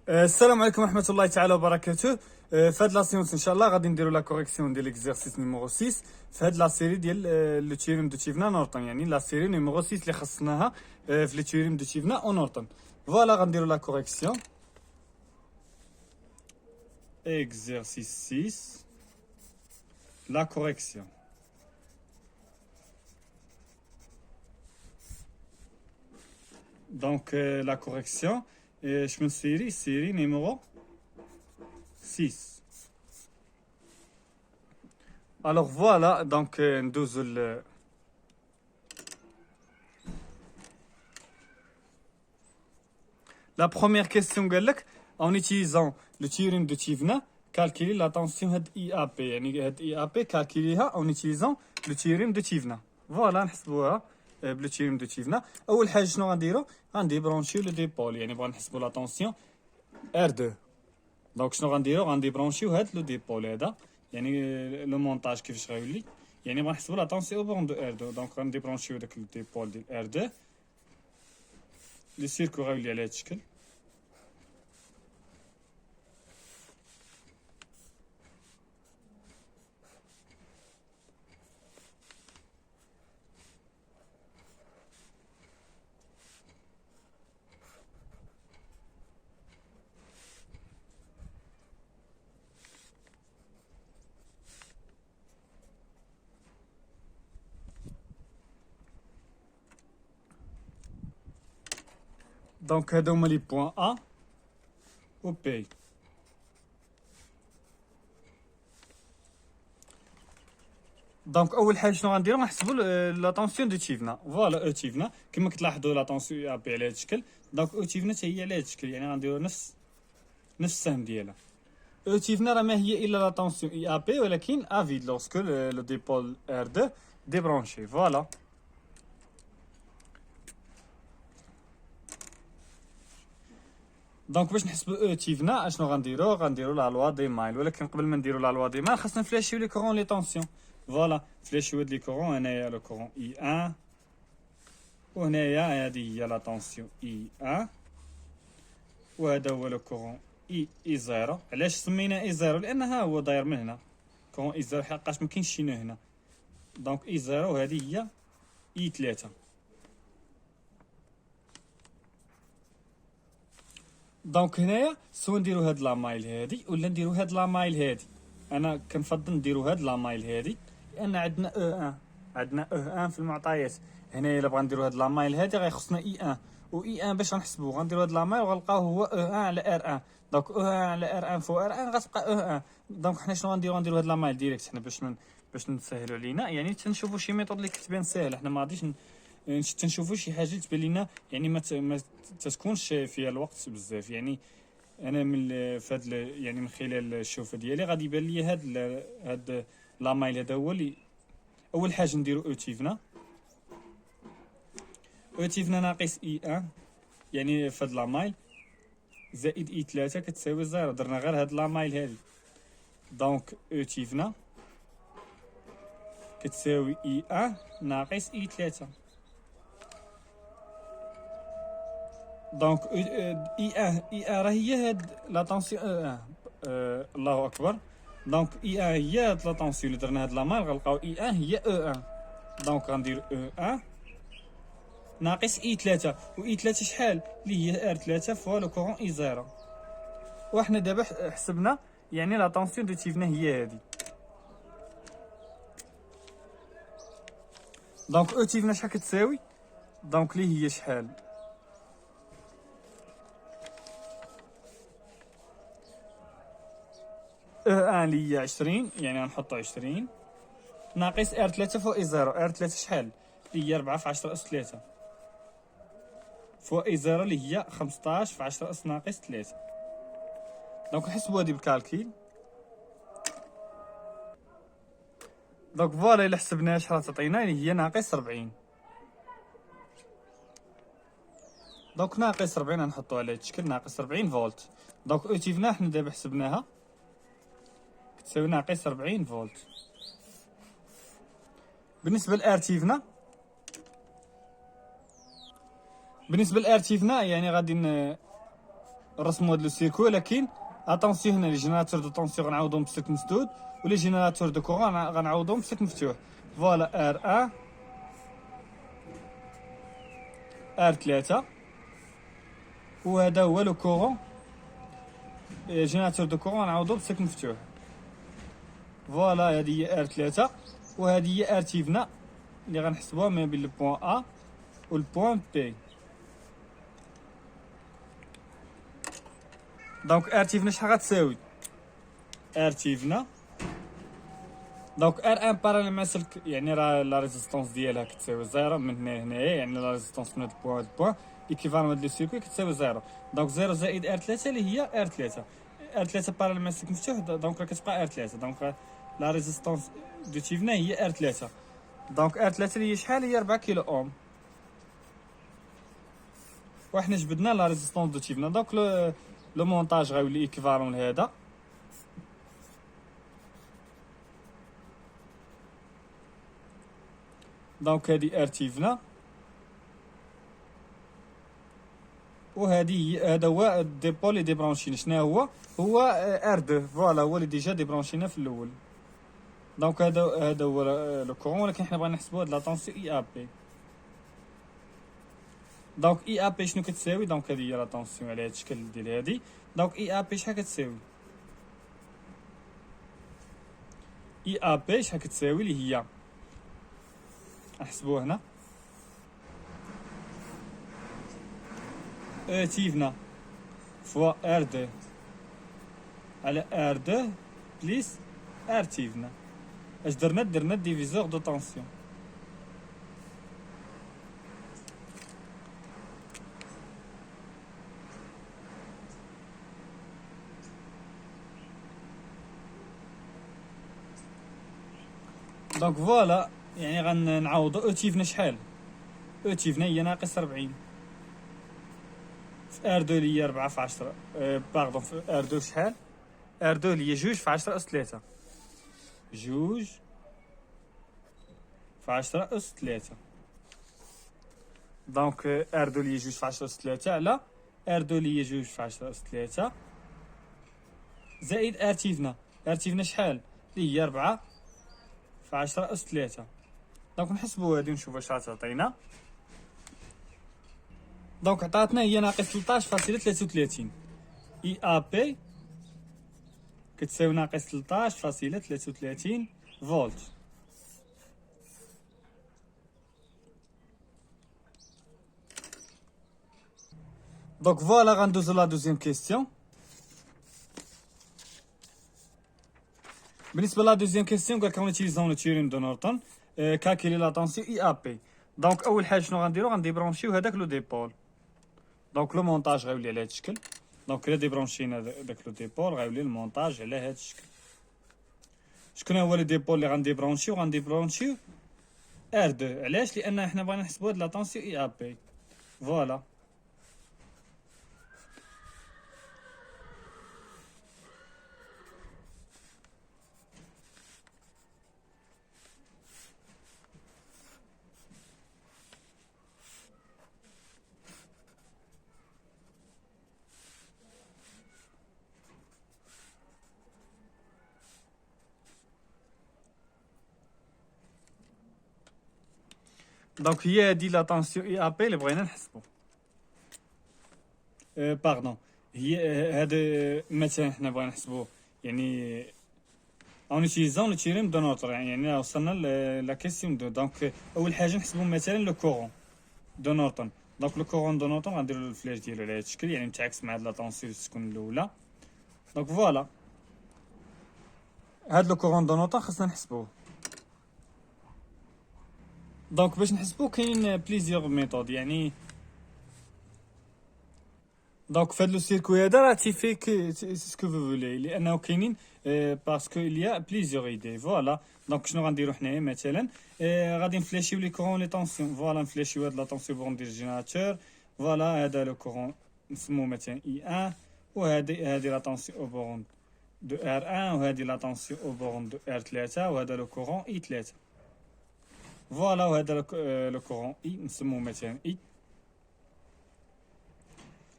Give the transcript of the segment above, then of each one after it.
السلام عليكم ورحمة الله تعالى وبركاته. في هاد لا سيونس ان شاء الله غادي نديرو لا كوريكسيون ديال ليكزارسيس نيميرو 6 في هاد لا سيري ديال لو تيوريم دو تشيفنا نورتون، يعني لا سيري نيميرو 6 اللي خصناها في لو تيوريم دو تشيفنا او نورتون. فوالا غنديرو لا كوريكسيون. اكزارسيس 6 لا كوريكسيون. دونك لا كوريكسيون شمن سيري نيميرو 6. Alors voilà, donc ندوزو la première question قال لك en utilisant le théorème de Thévenin calculer la tension هاد IAP، يعني هاد IAP calculer en utilisant le théorème de Thévenin. فوالا نحسبوها بلو théorème de Thévenin. اول حاجه شنو غنديرو؟ غندي برونشيو لو ديبول، يعني بغا نحسبو لا طونسيون R2. دونك شنو غنديرو؟ غندي برونشيو هاد لو ديبول هذا، يعني لو مونتاج كيفاش غيولي، يعني بغا نحسبو لا طونسيون بون دو R2. دونك غندي برونشيو داك لو ديبول ديال R2. لي سيركو غيولي على هاد الشكل. دونك هادو هما لي بوين A و B. دونك اول حاجه شنو غنديرو؟ غنحسبوا لا طونسيون دو تشيفنا. فوالا او تشيفنا كما كتلاحظوا لا طونسيون ا بي على هذا الشكل. دونك او تشيفنا حتى هي على هذا الشكل، يعني غنديرو نفس السهم ديالها. او تشيفنا راه ما هي الا لا طونسيون اي ا بي ولكن ا فيد لوغسكو لو ديبول ار 2 ديبرونشي. فوالا دونك باش نحسبوا او تشيفنا اشنو غنديرو لا لوا دي مايل، ولكن قبل ما نديرو لا لوا دي مايل خاصنا نفلاشيو لي كورون لي طونسيون. فوالا فلاشيو هاد لي كورون. هنايا لو كورون اي 1 وهنايا هادي هي لا طونسيون اي 1 وهذا هو لو كورون اي 0. علاش سمينا اي 0؟ لان ها هو داير من هنا كورون اي 0 حقاش ما كاينش شي هنا. دونك اي 0 وهذه هي اي 3. دونك هنايا سوا نديرو هاد لا مايل هادي ولا نديرو هاد لا مايل هادي. انا كنفضل نديرو هاد لا مايل هادي لان عندنا او 1 في المعطيات. هنايا الا بغا نديرو هاد لا مايل هادي غيخصنا اي 1 و اي 1 باش غنحسبو غنديرو هاد لا مايل وغنلقاو هو او 1 على ار 1. دونك او 1 على ار 1 فوق ار 1 غتبقى او 1. دونك حنا شنو غنديرو هاد لا مايل ديريكت حنا باش نسهلو علينا، يعني تنشوفو شي ميثود اللي كتبان ساهله. حنا ما غاديش تنشوفو شي حاجه اللي تبان لينا يعني ما تكونش فيها الوقت بزاف. يعني انا من فهاد يعني من خلال الشوفه ديالي غادي يبان لي هاد لا مايل هذا هو اللي اول حاجه نديرو او تيفنا ناقص اي 1، يعني فهاد لا مايل زائد اي 3 كتساوي 0. درنا غير هاد لا مايل هادي. دونك او تيفنا كتساوي اي 1 ناقص اي 3. دونك اي 1 راه هي هاد لا طونسيون او 1. الله اكبر. دونك اي 1 هي هاد لا طونسيون اللي درنا هاد لا مايل غنلقاو اي 1 هي او 1. دونك غندير او 1 ناقص اي 3 و اي 3 شحال اللي هي ار 3 فوا لو كورون اي 0. وحنا دابا حسبنا يعني لا طونسيون دو تيفنا هي هادي. دونك او تيفنا شحال كتساوي؟ دونك اللي هي شحال؟ او 1 اللي هي 20، يعني غنحطو 20 ناقص ار 3 فوق اي 0. ار 3 شحال؟ اللي هي 4 في 10 اس 3 فوق اي 0 اللي هي 15 في 10 اس ناقص 3. دونك نحسبو هادي بالكالكيل. دونك فوالا الا حسبناها شحال تعطينا اللي هي ناقص 40. دونك ناقص 40 غنحطو على هاد الشكل ناقص 40 فولت. دونك او تيفنا حنا دابا حسبناها كتساوي ناقص 40 فولت. بالنسبه لارتيفنا بالنسبه لارتيفنا يعني غادي نرسمو هاد لو سيركو، ولكن اتونسيون هنا لي جينيراتور دو طونسيون غنعوضهم بسلك مسدود، ولي جينيراتور دو كورون غنعوضهم بسلك مفتوح. فوالا ار 1 ار 3، وهذا هو لو كورون جينيراتور دو كورون غنعوضو بسلك مفتوح. فوالا هادي هي ار 3، وهادي هي ار تيفنا اللي غنحسبوها ما بين البوان ا والبوان بي. دونك ار تيفنا شحال غتساوي؟ ار تيفنا دونك ار ان باراليل مع سلك، يعني راه لا ريزيستونس ديالها كتساوي زيرو من هنا لهنايا، يعني لا ريزيستونس من هاد البوان لهاد البوان ايكيفالون هاد لو سيركوي كتساوي زيرو. دونك زيرو زائد ار 3 اللي هي ار 3. ار 3 باراليل مع سلك مفتوح، دونك راه كتبقى ار 3. دونك لا ريزيستونس دو تيفنا هي ار 3. دونك ار 3 اللي هي شحال؟ هي 4 كيلو اوم. وحنا جبدنا لا ريزيستونس دو تيفنا، دونك لو مونتاج غيولي ايكيفالون لهذا. دونك هادي ار تيفنا، وهادي هذا هو ديبول لي ديبرونشينا. شنو هو ار 2. فوالا هو اللي ديجا ديبرونشينا في الاول. دونك هذا هو لو كورون، ولكن حنا بغينا نحسبوا هاد لاتونسيون اي ا بي. دونك اي ا بي شنو كتساوي؟ دونك هذه هي لاتونسيون على هاد الشكل ديال هادي. دونك اي ا بي شحال كتساوي؟ اي ا بي شحال كتساوي؟ اللي هي نحسبوها هنا تيفنا فوا ار 2 على ار 2 بليس ار تيفنا. اش درنا ديفيزور دو طونسيون. دونك فوالا يعني غنعوضو او تيفنا شحال؟ او تيفنا هي ناقص 40 في ار 2 اللي هي 4 في 10. باردون في ار 2 شحال؟ ار 2 اللي هي 2 في 10 اس 3. 2 في 10 اس 3. دونك ار 2 اللي هي 2 في 10 اس 3 على ار 2 اللي هي 2 في 10 اس 3 زائد ار تيفنا. ار تيفنا شحال؟ اللي هي 4 في 10 اس 3. دونك نحسبوا هادي ونشوفوا اش غتعطينا. دونك عطاتنا هي ناقص 13.33. اي ا بي كتساوي ناقص 13.33 فولت. دونك فوالا غندوزو لا دوزيام كيستيون. بالنسبه لا دوزيام كيستيون قالك اون اوتيليزون لو تيوريم دو نورتون كالكولي لا طونسيون اي ا بي. دونك اول حاجه شنو غنديرو؟ غنديبرونشيو هذاك لو ديبول. دونك لو مونتاج غيولي على هذا الشكل. دونك الا ديبرونشينا داك لو ديبول غيولي المونتاج على هذا الشكل. شكون هو لو ديبول اللي غنديبرونشيو ار 2. علاش؟ لان حنا بغينا نحسبوا هاد لا طونسيون اي ا بي. فوالا دونك هي هادي لا طونسيون اي ا بي اللي بغينا نحسبو. باردون هي هذا مثلا حنا بغينا نحسبو يعني اون اوتيليزون لو تيوريم دو نوتر، يعني وصلنا لا كيسيون دو. دونك اول حاجه نحسبو مثلا لو كورون دو نورتون. دونك لو كورون دو نورتون غنديرو الفلاش ديالو على هذا الشكل، يعني متعاكس مع هاد لا طونسيون تكون الاولى. دونك فوالا هاد لو كورون دو نورتون خاصنا نحسبوه. دونك باش نحسبوه كاين بليزيور ميثود يعني. دونك فهاد لو سيركوي هذا راه تيفيك سكو فو فولي، لانه كاينين باسكو اليا بليزيور ايدي. فوالا دونك شنو غنديرو حنايا مثلا؟ غادي نفلاشيو لي كورون لي طونسيون. فوالا نفلاشيو هاد لا طونسيون بون ديال الجينيراتور. فوالا هذا لو كورون نسموه مثلا اي 1، وهادي لا طونسيون او بورون دو ار 1، وهادي لا طونسيون او بورون دو ار 3، وهذا لو كورون اي 3. فوالا وهذا لو كورون اي نسموه مثلا اي.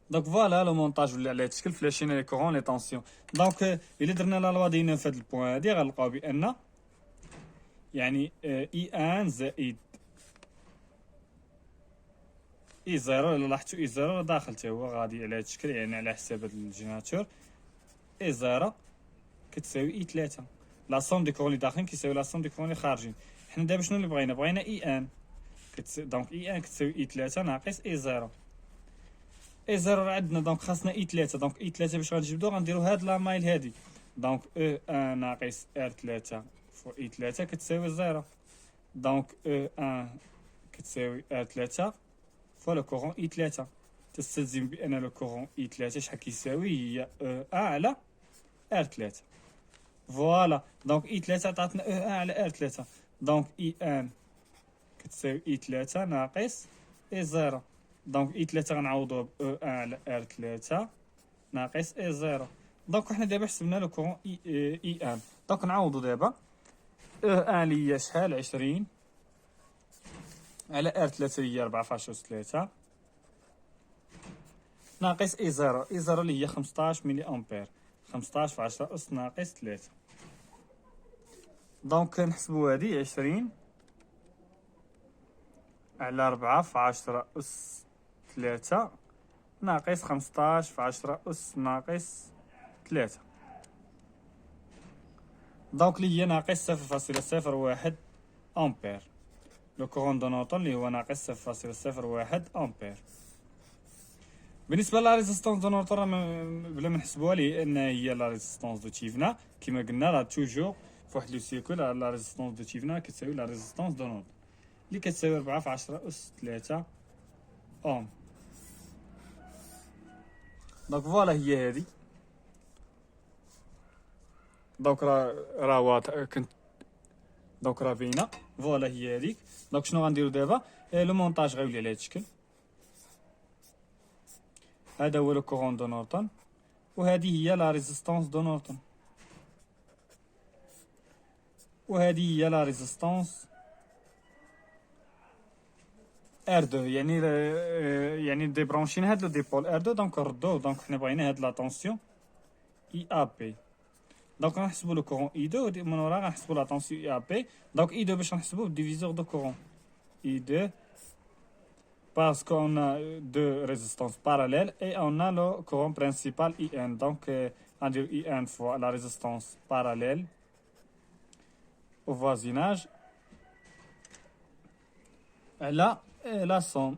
دونك فوالا لو مونتاج ولا على تشكل فلاشينا لي كورون لي طونسيون. دونك الا درنا لا لوا ديالنا في هاد البوان هادي غنلقاو بان يعني اي ان زائد اي زيرو. الا لاحظتوا اي زيرو داخل حتى هو غادي على هاد الشكل، يعني على حساب هاد الجينيراتور. اي زيرو كتساوي اي 3. لا سوم دي كورون اللي داخلين كيساوي لا سوم دي كورون اللي خارجين. حنا دابا شنو اللي بغينا اي ان دونك اي ان كتساوي اي 3 ناقص اي زيرو. اي زيرو راه عندنا دونك خاصنا اي 3. دونك اي 3 باش غنجبدو غنديرو هاد لا مايل هادي. دونك او ان ناقص ار 3 فوا اي 3 كتساوي زيرو. دونك او ان كتساوي ار 3 فوا لو كورون اي 3. تستلزم بان لو كورون اي 3 شحال كيساوي هي او ان على ار 3. فوالا دونك اي 3 عطاتنا او ان على ار 3. دونك اي ان كتساوي اي 3 ناقص اي زيرو. دونك اي 3 غنعوضوها ب او ان على ار 3 ناقص اي زيرو. دونك حنا دابا حسبنا لو كورون اي ان. دونك نعوضو دابا او ان اللي هي شحال 20 على ار 3 اللي هي 4.3 ناقص اي زيرو. اي زيرو اللي هي 15 ملي امبير. 15 في 10 اس ناقص 3. دونك نحسبو هادي 20 على 4 في 10 اس 3 ناقص 15 في 10 اس ناقص 3. دونك اللي هي ناقص 0.01 امبير. لو كورون دو نورتون اللي هو ناقص 0.01 امبير. بالنسبه لا ريزيستونس دو نورتون بلا ما نحسبوها لان هي لا ريزيستونس دو تيفنا كيما قلنا راه توجور فواحد لو سيكول لا ريزيستونس دو تيفنا كتساوي لا ريزيستونس دو نورتون اللي كتساوي 4 في 10 اس 3 اوم. دونك فوالا هي هادي. دونك راه واضح كنت دونك راه باينه. فوالا هي هاديك. دونك شنو غنديرو دابا؟ لو مونتاج غيولي على هاد الشكل. هذا هو لو كورون دو نورتون وهذه هي لا ريزيستونس دو نورتون وهذه هي لا ريزيستونس R2. يعني ديبرونشين هاد لو ديبول R2 دونك نردوه. دونك حنا بغينا هاد لا طونسيون اي ا بي. دونك غنحسبو لو كورون اي 2 من ورا غنحسبو لا طونسيون اي ا بي. دونك اي 2 باش نحسبو بالديفيزور دو كورون اي 2 parce qu'on a deux résistances parallèles et on a le courant principal IN. Donc, on dit IN fois la résistance parallèle au voisinage. Et là, la somme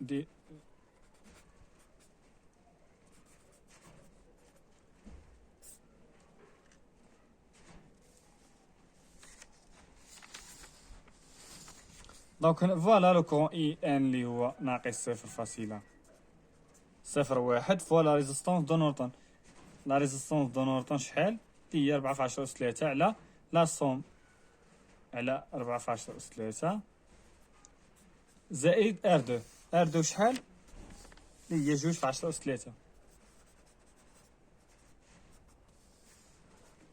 des donc voilà le courant IN اللي هو ناقص 0.01 fois la résistance de Norton. La résistance de Norton شحال؟ هي 4 في 10 أس 3 على لا سوم على 4 في 10 أس 3 زائد R2. R2 شحال؟ اللي هي 2 في 10 أس 3.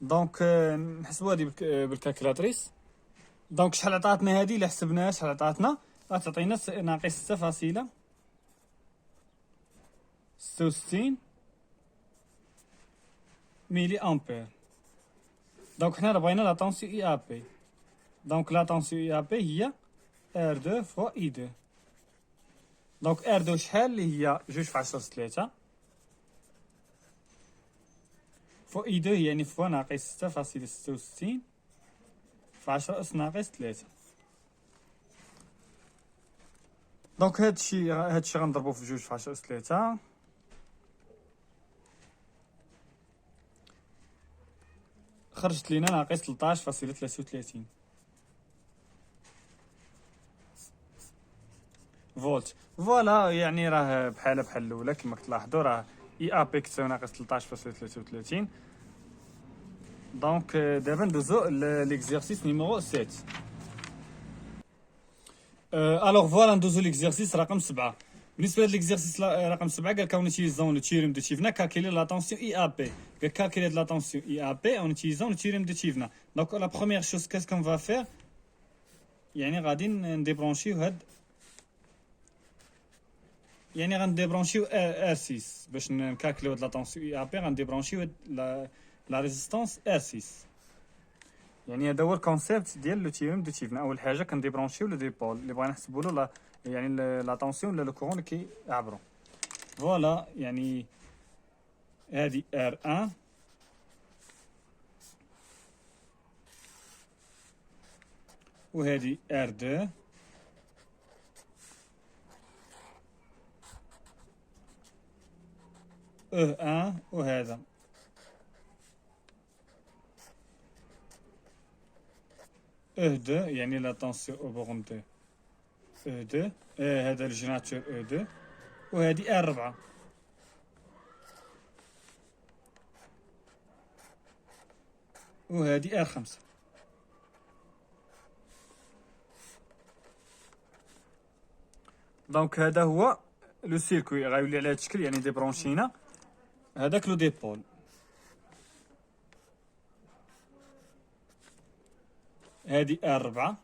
دونك نحسبو هادي بالكالكولاتريس. دونك شحال عطاتنا هادي؟ الا حسبناها شحال عطاتنا؟ غتعطينا ناقص 6.66 ملي امبير. دونك حنا بغينا لا طونسيون اي ا بي. دونك لا طونسيون اي ا بي هي ار 2 فوا اي 2. دونك ار 2 شحال؟ اللي هي 2 في 10 3 فوا اي 2 يعني فوا ناقص 6.66 في 10 اس ناقص 3. دونك هادشي غنضربو في 2 في 10 اس 3 خرجت لينا ناقص 13.33 فولت. فوالا يعني راه بحال الاولى كما كتلاحظوا راه اي ا بي كتساوي ناقص 13.33. دونك دابا ندوزو ليكزيرسيس نيميرو 7. الوغ فوالا ندوزو ليكزيرسيس رقم 7. بالنسبه ليكزيرسيس رقم 7 قال كون نيتيزون لو تيريم دو تيفنا كالكيلي لا طونسيون اي ا بي. قال كالكيلي لا طونسيون اي ا بي اون نيتيزون لو تيريم دو تيفنا. دونك لا بروميير شوز كاس كون فا فير يعني غادي نديبرونشيو هاد يعني غنديبرونشيو ار 6 باش نكالكليو هاد لا طونسيون اي ا بي، غنديبرونشيو لا ريزيستونس ار 6. يعني هذا هو الكونسيبت ديال لو تيوريم دو تيفنا. اول حاجه كنديبرونشيو لو ديبول اللي بغينا نحسبوا له يعني لا طونسيون ولا لو كورون اللي كيعبروا. فوالا يعني هادي ار 1 وهادي ار 2 او 1 وهذا او 2 يعني لا طونسيون او بورون 2 او 2. هذا الجيناتور او 2 وهادي ار 4 وهادي ار 5. دونك هذا هو لو سيركوي غيولي على هذا الشكل. يعني ديبرونشينا هذاك لو ديبول، هادي ار 4.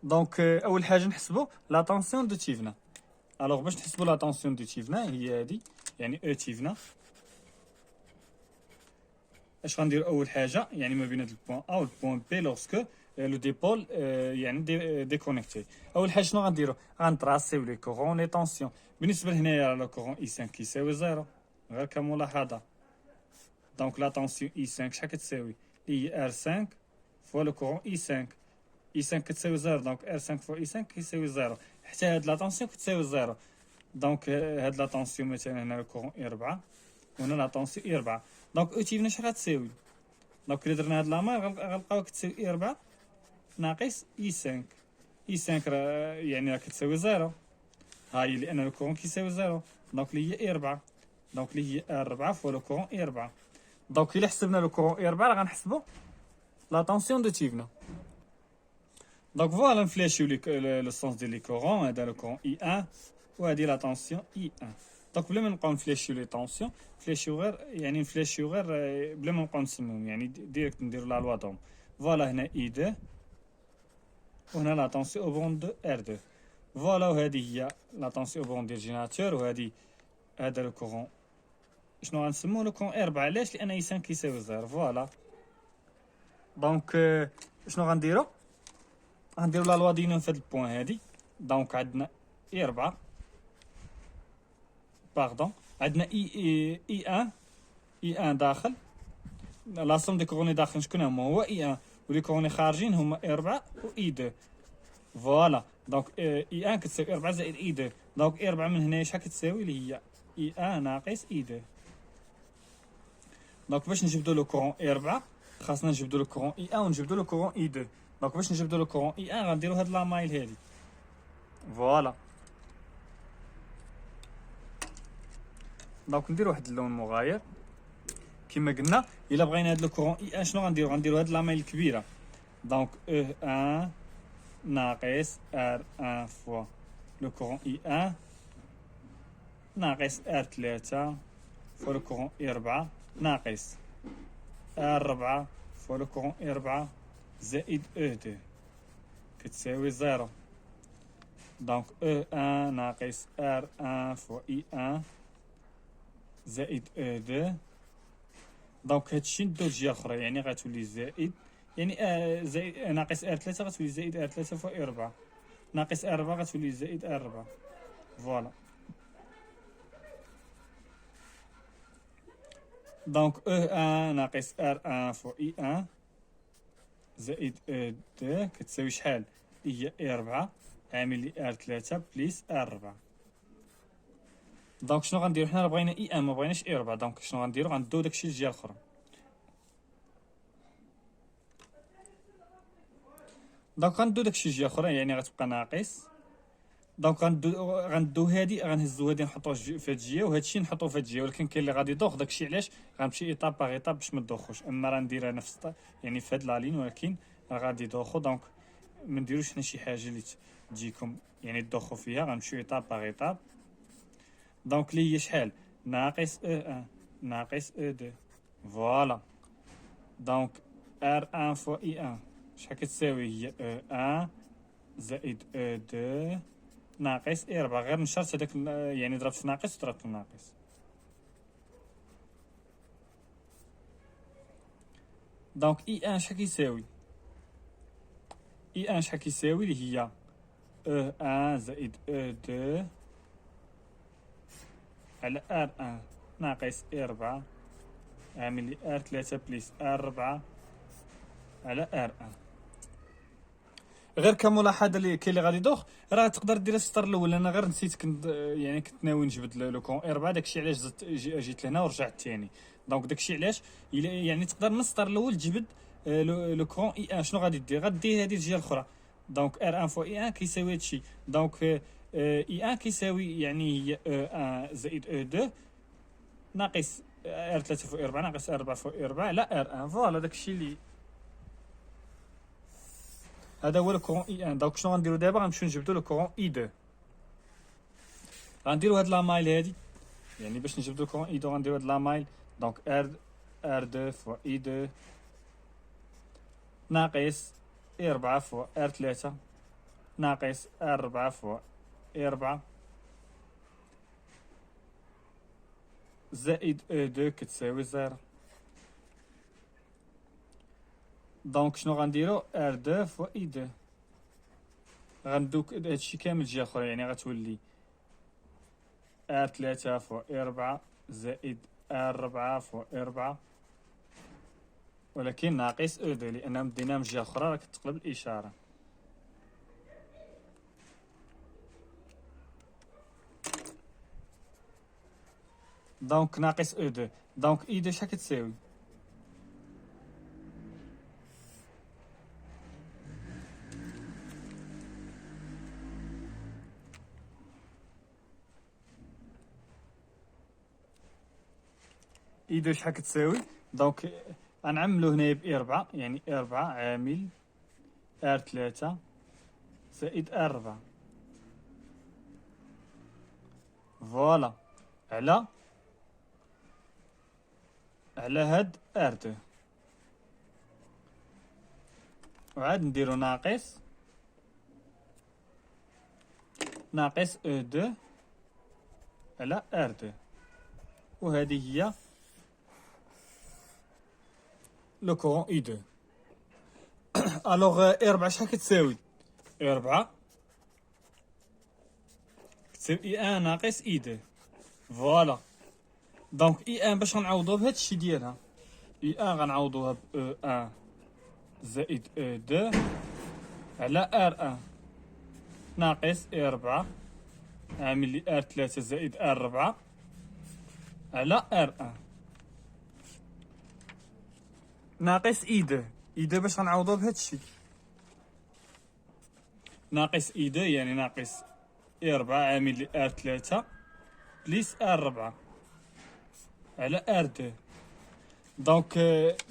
دونك اول حاجه نحسبوا لا طونسيون دو تيفنا. الوغ باش نحسبوا لا طونسيون دو تيفنا هي هادي، يعني او تيفنا. اش غندير اول حاجه يعني ما بين هاد البوان ا والبوان بي لوغسكو لو ديبول يعني ديكونيكتي. اول حاجه شنو غنديروا؟ غنطراسيو لي كورون لي طونسيون. بالنسبه لهنايا لو كورون اي 5 كيساوي 0 غير كملاحظه. دونك لا طونسيون اي 5 شحال كتساوي؟ هي ار 5 فوا لو كورون اي 5. اي 5 كتساوي 0 دونك ار 5 فوا اي 5 كيساوي 0، حتى هاد لا طونسيون كتساوي 0. دونك هاد لا طونسيون مثلا هنا لو كورون اي 4 وهنا لا طونسيون اي 4. دونك او تيفنا شحال غتساوي؟ دونك إلا درنا هاد لامار غنلقاو كتساوي اي 4 ناقص اي 5. اي 5 يعني راه كتساوي 0، ها هي لان لو كورون كيساوي 0. دونك اللي هي اي 4، دونك اللي هي ار 4 فوا لو كورون اي 4. دونك الا حسبنا لو كورون اي 4 راه غنحسبوا لا طونسيون دو تيفنا. دونك فوالا نفلاشيو لو سونس ديال لي كورون. هذا لو كورون اي 1 وهادي لا طونسيون اي 1. دونك بلا ما نبقاو نفلاشيو لي طونسيون، نفلاشيو غير يعني نفلاشيو غير بلا ما نبقاو نسميوهم، يعني ديريكت نديرو لا لوا دوم. فوالا هنا اي 2 وهنا لا طونسيون او بون دو ار 2. فوالا وهذه هي لا طونسيون او بون ديال جيناتور. وهذه هذا لو كورون شنو غنسموه؟ لو كورون اي 4. علاش؟ لان اي 5 كيساوي 0. فوالا دونك شنو غنديرو؟ غنديرو لا لوا دينون في هاد البوان هادي. دونك عندنا اي 4 باردون، عندنا اي 1 اي 1 داخل لا سوم دي كوروني داخل شكون هما؟ هو اي 1 ولي كوروني خارجين هما اي 4 و اي 2. فوالا دونك اي 1 كتساوي 4 زائد اي 2. دونك اي 4 من هنايا شحال كتساوي؟ اللي هي اي 1 ناقص اي 2. دونك باش نجبدو لو كورون اي 4 خاصنا نجبدو لو كورون اي 1 ونجبدو لو كورون اي 2. دونك باش نجبدو لو كورون اي 1 غنديرو هاد لا مايل هادي. فوالا دونك نديرو واحد اللون مغاير كما قلنا. الا بغينا هاد لو كورون اي 1 شنو غنديرو؟ غنديرو هاد لا مايل الكبيره. دونك او 1 ناقص ار 1 فوا لو كورون اي 1 ناقص ار 3 فوا لو كورون اي 4 ناقص ار 4 فوا لو كورون اي 4 زائد او 2 كتساوي 0. دونك او 1 ناقص ار 1 فوا اي 1 زائد او 2. دونك هادشي ندو لجهه اخرى يعني غتولي زائد، يعني زائد ناقص ار 3 غتولي زائد ار 3 فوا اي 4 ناقص ار 4 غتولي زائد ار 4. فوالا دونك او 1 ناقص ار 1 فوا اي 1 زائد او 2 كتساوي شحال؟ هي اي 4 عامل لي ار 3 بليس ار 4. دونك شنو غنديرو؟ حنا بغينا اي 1 ما بغيناش اي 4. دونك شنو غنديرو؟ غندو داكشي للجهه الاخرى. دونك غندو داكشي للجهه الاخرى يعني غتبقى ناقص. دونك غندو هادي غنهزو هادي نحطوه في هاد الجهه وهادشي نحطوه في هاد الجهه، ولكن كاين اللي غادي يدوخ داكشي. علاش؟ غنمشي ايطاب باغ ايطاب باش ما تدوخوش. اما راه نديرها نفس يعني في هاد لا لين، ولكن راه غادي يدوخو. دونك ما نديروش حنا شي حاجه اللي تجيكم يعني تدوخو فيها. غنمشيو ايطاب باغ ايطاب. دونك اللي هي شحال؟ ناقص او 1 ناقص او 2. فوالا دونك ار 1 فوا اي 1 شحال كتساوي؟ هي او 1 زائد او دو ناقص اي 4. غير نشرت هذاك يعني ضربت في ناقص وضربت في ناقص. دونك اي ان شحال كيساوي؟ اي ان شحال كيساوي اللي هي او ان زائد او دو على ار ان ناقص اي 4 عامل لي ار 3 بليس ار 4 على ار ان. غير كملاحظه اللي كاين اللي غادي يدوخ، راه تقدر ديرها في السطر الاول. انا غير نسيت، كنت يعني كنت ناوي نجبد لو كون اي 4، داكشي علاش جيت لهنا ورجعت ثاني. دونك داكشي علاش يعني تقدر من السطر الاول تجبد لو كون اي ان. شنو غادي دير؟ غدير هذه الجهه الاخرى. دونك ار ان فوا اي ان كيساوي هادشي. دونك اي ان كيساوي يعني هي او ان زائد او 2 ناقص ار 3 فوق 4 ناقص ار 4 فوق 4 على ار ان. فوالا داكشي اللي هذا هو لو كورون اي ان. دونك شنو غنديرو دابا؟ غنمشيو نجبدو لو كورون اي 2. غنديرو هاد لا مايل هادي، يعني باش نجبدو لو كورون اي 2 غنديرو هاد لا مايل. دونك ار 2 فوا اي 2 ناقص اي 4 فوا ار 3 ناقص ار 4 فوا اي 4 زائد او 2 كتساوي 0. دونك شنو غنديرو؟ ار 2 فوا اي 2 غندوك هادشي كامل جهه اخرى، يعني غتولي ار 3 فوا اي 4 زائد ار 4 فوا اي 4 ولكن ناقص او 2 لان مديناه من جهه اخرى راه كتقلب الاشاره. دونك ناقص او 2. دونك اي 2 شحال كتساوي؟ اي 2 شحال كتساوي؟ دونك غنعملو هنايا ب 4، يعني 4 عامل ار 3 زائد ار 4 فوالا على هاد ار 2. وعاد نديرو ناقص او 2 على ار 2. وهذه هي لو كورون اي 2. الوغ اي 4 شحال كتساوي؟ اي 4 كتساوي اي 1 ناقص اي 2. فوالا. دونك اي 1 باش غنعوضو بهاد الشي ديالها، اي 1 غنعوضوها ب او 1 زائد او 2 على ار 1 ناقص اي 4 عامل لي ار 3 زائد ار 4 على ار 1 ناقص اي 2. اي 2 باش غنعوضو بهاد الشي ناقص اي 2 يعني ناقص اي 4 عامل لي ار 3 بليس ار 4 على ار 2. دونك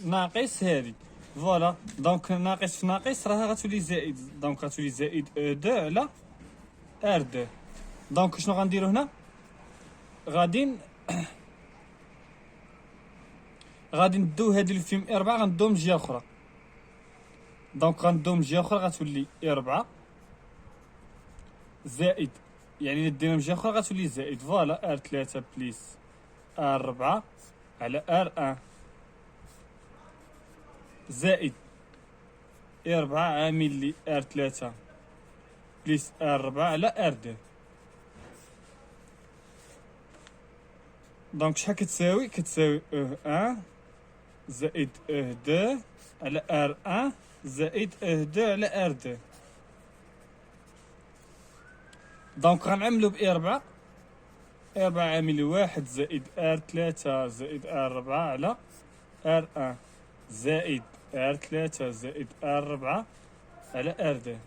ناقص هادي فوالا. دونك ناقص في ناقص راها غتولي زائد، دونك غتولي زائد او 2 على ار 2. دونك شنو غنديرو هنا؟ غادي ندو هادي اللي فيهم 4 غندوهم جهه اخرى. دونك غندوهم جهه اخرى غتولي 4 زائد، يعني نديرهم جهه اخرى غتولي زائد. فوالا ار 3 بليس ار 4 على ار 1 زائد اي 4 عامل لي ار 3 بليس ار 4 على ار 2. دونك شحال كتساوي؟ كتساوي او 1 زائد او 2 على ار 1 زائد او 2 على ار 2. دونك غنعملو ب 4 عامل 1 زائد ار 3 زائد ار 4 على ار 1 زائد ار 3 زائد ار 4 على ار 2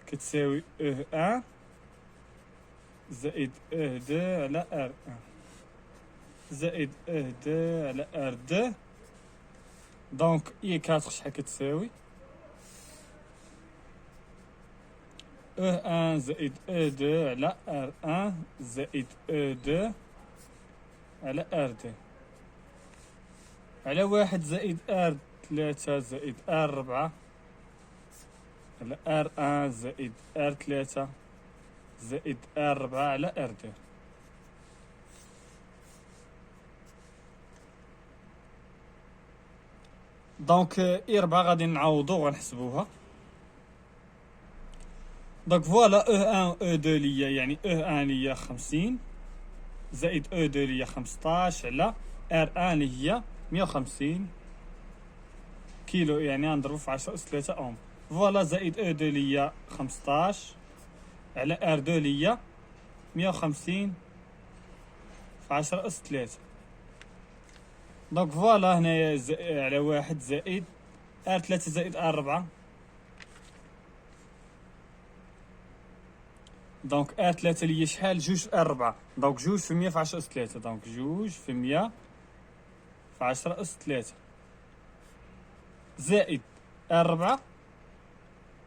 كتساوي او 1 زائد او 2 على ار 1 زائد او 2 على ار 2. دونك اي 4 شحال كتساوي؟ او 1 زائد او 2 على ار 1 زائد او 2 على ار 2 على 1 زائد ار 3 زائد ار 4 على ار ان زائد ار 3 زائد ار 4 على ار 2. دونك اي 4 غادي نعوضو وغنحسبوها. دونك فوالا او 1 او 2 ليا يعني او 1 ليا 50 زائد او 2 ليا 15 على ار 1 اللي هي 150 كيلو، يعني غنضربو في 10 اس 3 اوم. فوالا زائد او 2 ليا 15 على ار 2 ليا 150 في 10 اس 3. دونك فوالا هنايا على 1 زائد ار 3 زائد ار 4. دونك ار 3 ليا شحال؟ 2 في ار 4. دونك 2 في 100 في 10 اس 3. دونك 2 في 100 في 10 اس 3 زائد ار 4.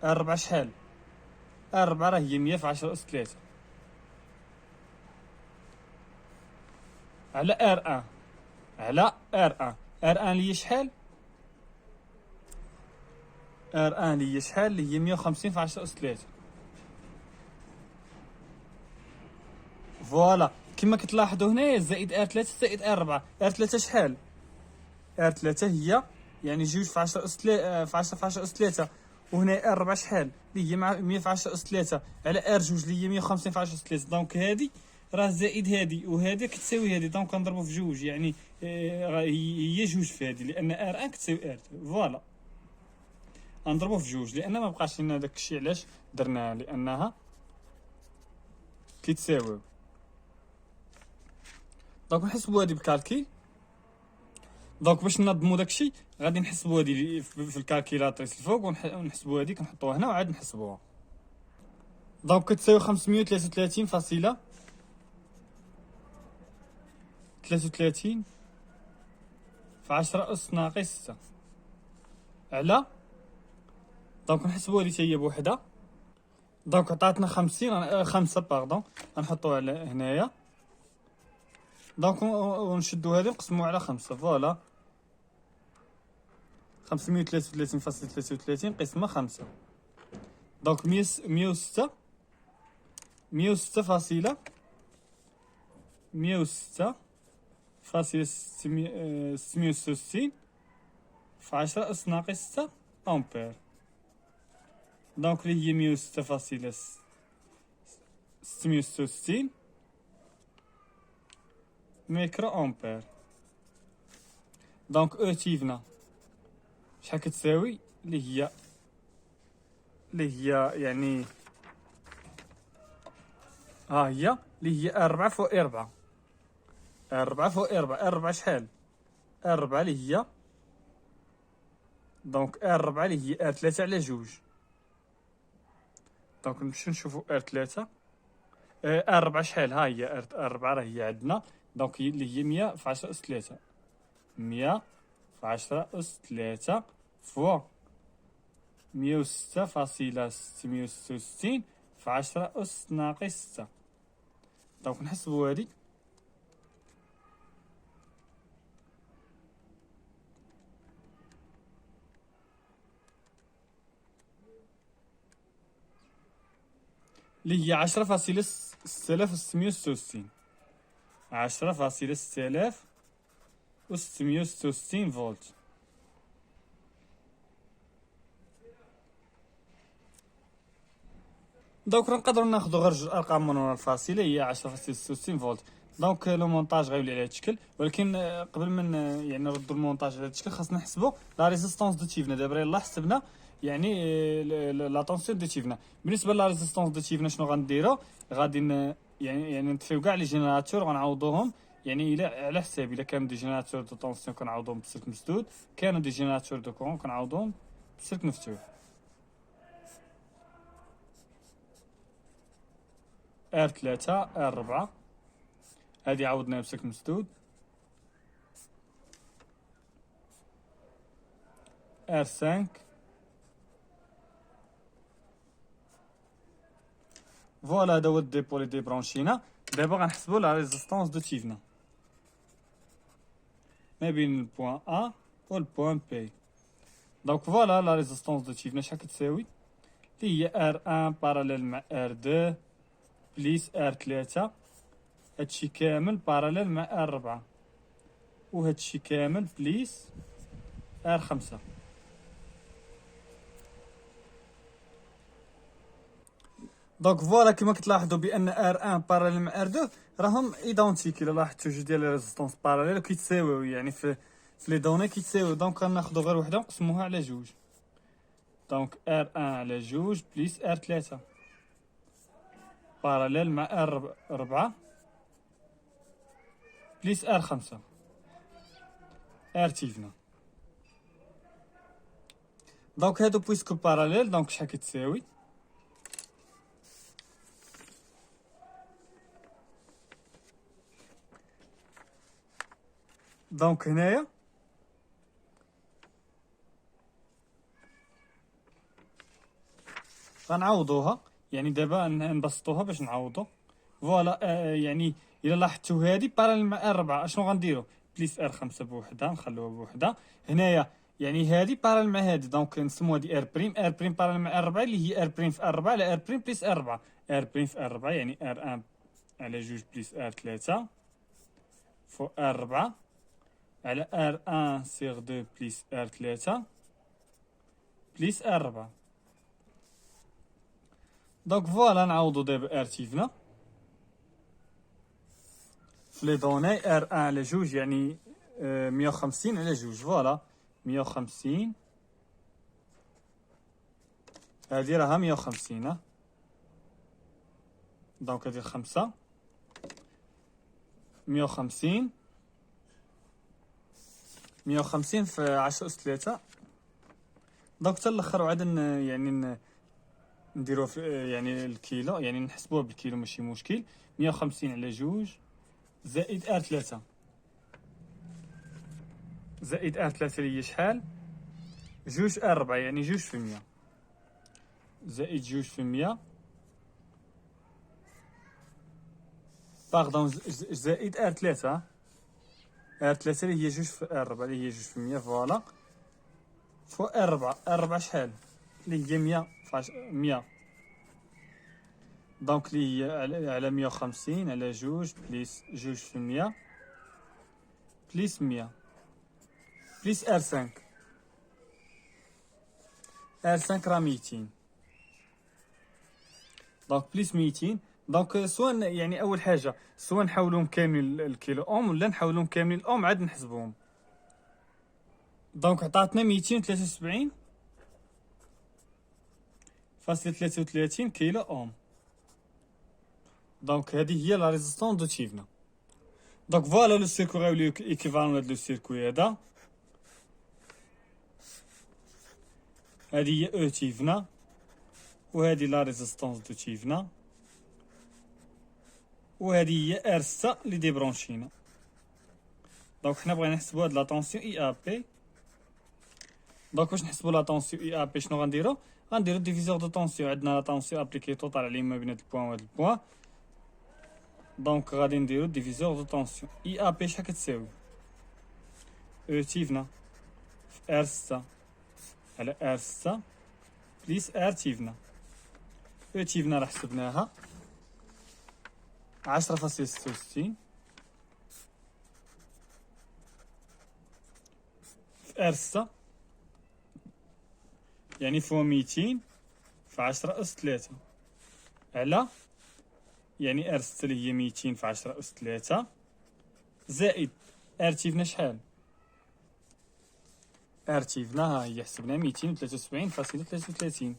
ار 4 شحال؟ ار 4 راه هي 100 في 10 اس 3 على ار 1 على ار 1. ار 1 ليا شحال؟ ار 1 ليا شحال؟ اللي هي 150 في 10 اس 3. فوالا كما كتلاحظوا هنايا زائد ار 3 زائد ار 4. ار 3 شحال؟ ار 3 هي يعني 2 في 10 اس 3 في 10 في 10 اس 3. وهنا ار 4 شحال؟ اللي هي 100 في 10 اس 3 على ار 2 اللي هي 150 في 10 اس 3. دونك هادي راه زائد هادي وهادي كتساوي هادي. دونك كنضربو في جوج يعني هي جوج في هادي لان ار 1 كتساوي ار 2. فوالا غنضربو في جوج لان ما بقاش لنا داك الشيء. علاش درناها؟ لانها كيتساويو. دونك نحسبوا هادي بالكالكيل. دونك باش ننظموا داكشي غادي نحسبوا هادي في الكالكيلاتريس الفوق ونحسبوا هادي كنحطوها هنا وعاد نحسبوها. دونك كتساوي 533 فاصلة 33 في 10 اس ناقص 6 على. دونك نحسبوا هادي حتى هي بوحدها. دونك عطاتنا 50 5 باردون غنحطوها على هنايا. دونك ونشدو هادي نقسموها على 5. فوالا 533.33 قسمة 5. دونك 106 فاصلة 106 فاصلة 666 في 10 اس ناقص 6 امبير. دونك اللي هي 106 فاصلة 666 ميكرو امبير. دونك او تيفنا شحال كتساوي؟ اللي هي يعني ها هي اللي هي 4 فوق 4. 4 فوق 4. 4 شحال؟ 4 اللي هي دونك 4 اللي هي 3 على 2. دونك نمشيو نشوفو 3 4 شحال؟ ها هي 4 راه هي عندنا. دونك اللي هي 100 في 10 اس 3. 100 في 10 اس 3 فوا 106.666 في 10 اس ناقص 6. دونك نحسبو هادي. اللي هي 10.6666 10.6666 فولت. دونك نقدروا ناخذ غير جوج ارقام من ورا الفاصله هي 10.66 فولت. دونك لو مونتاج غيولي على هذا الشكل. ولكن قبل من يعني نردوا المونتاج على هذا الشكل خاصنا نحسبوا لا ريزيستونس دو تيفنا. دابا يلاه حسبنا يعني لا طونسيون دو تيفنا. بالنسبه لا ريزيستونس دو تيفنا شنو غنديروا؟ غادي يعني نطفيو كاع لي جينيراتور غنعوضوهم يعني الى على حساب. الا كانوا دي جينيراتور دو طونسيون كنعوضوهم بسلك مسدود، كانوا دي جينيراتور دو كورون كنعوضوهم بسلك مفتوح. ار 3 ار 4 هادي عوضناها بسلك مسدود. ار 5 فوالا هذا هو الديبو لي ديبرونشينا. دابا غنحسبو لا ريزيستونس دو تيفنا ما بين البوان ا و البوان بي. دونك فوالا لا ريزيستونس دو تيفنا شحال كتساوي؟ اللي هي ار ان باراليل مع ار دو بليس ار 3. هادشي كامل باراليل مع ار 4 وهادشي كامل بليس ار 5. دونك فوالا كما كتلاحظوا بان ار ان باراليل مع ار 2 راهم ايدونتيك. الا لاحظتوا جوج ديال لي ريزيستونس باراليل كيتساويو، يعني في لي دوني كيتساويو. دونك غناخدو غير وحده نقسموها على جوج. دونك ار ان على جوج بليس ار 3 باراليل مع ار 4 بليس ار 5 ار تيفنا. دونك هادو بويسكو باراليل، دونك شحال كتساوي؟ دونك هنايا غنعوضوها، يعني دابا نبسطوها باش نعوضو. فوالا يعني الا لاحظتوا هادي باراليل مع ار 4 اشنو غنديرو؟ بليس ار 5 بوحده، نخلوها بوحده. هنايا يعني هادي باراليل مع هادي، دونك نسمو هادي ار بريم. ار بريم باراليل مع ار 4 اللي هي ار بريم في ار 4 على ار بريم بليس ار 4. ار بريم في ار 4 يعني ار 1 على جوج بليس ار 3 فو ار 4 على ار 1 سيغ 2 بليس ار 3 بليس ار 4. دونك فوالا نعوضو دابا ار تيفنا في لي دوني. ار 1 على جوج يعني 150 على جوج. فوالا 150 هادي راها 150. دونك هادي 5 150 150 في 10 أس 3. دونك حتى الاخر عاد يعني نديروها في يعني الكيلو، يعني نحسبوها بالكيلو ماشي مشكل. 150 على جوج زائد ار 3 زائد ار 3 اللي هي شحال؟ جوج ار 4 يعني جوج في 100 زائد جوج في 100 باغدون زائد ار 3. ار 3 اللي هي جوج في ار 4 اللي هي جوج في 100. فوالا فو ار 4. ار 4 شحال؟ اللي هي 100 في 100. دونك اللي هي على 150 على جوج بليس جوج في 100 بليس 100 بليس ار 5. ار 5 راه 200. دونك بليس 200. دونك سواء يعني اول حاجه سواء نحولهم كاملين الكيلو اوم ولا نحولهم كاملين الاوم عاد نحسبوهم. دونك عطاتنا 273 فاصلة 33 كيلو اوم. دونك هذه هي لا ريزيستونس دو تيفنا. دونك فوالا لو سيركو غيولي ايكيفالون لهاد لو سيركو هذا. هذه هي او تيفنا وهذه لا ريزيستونس دو تيفنا وهذه هي ار 6 اللي ديبرونشينا. دونك حنا بغينا نحسبو هاد لا طونسيون اي ا بي. دونك باش نحسبو لا طونسيون اي ا بي شنو غنديرو؟ غنديرو ديفيزور دو طونسيون. عندنا لا طونسيون ابليكي توتال على ما بين هاد البوان و هاد البوان. دونك غادي نديرو ديفيزور دو طونسيون. اي ا بي شحال كتساوي؟ او تيفنا في ار 6 على ار 6 بليس ار تيفنا. او تيفنا راه حسبناها 10.66 في ار 6 يعني فوا 200 في 10 أس 3 على يعني ار 6 اللي هي 200 في 10 أس 3 زائد ار تيفنا شحال؟ ار تيفنا ها هي حسبنا 273.33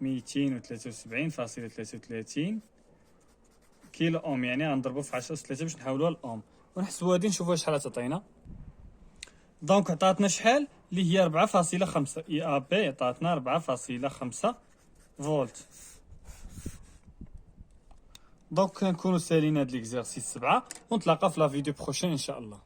273.33 كيلو اوم، يعني غنضربو في 10 أس 3 باش نحولوها لاوم ونحسبو هادي نشوفوها شحال تعطينا. دونك عطاتنا شحال؟ اللي هي 4.5. اي ا بي عطاتنا 4.5 فولت. دونك كنكونو سالينا هاد ليكزارسيس 7 ونتلاقى في لا فيديو بروشين ان شاء الله.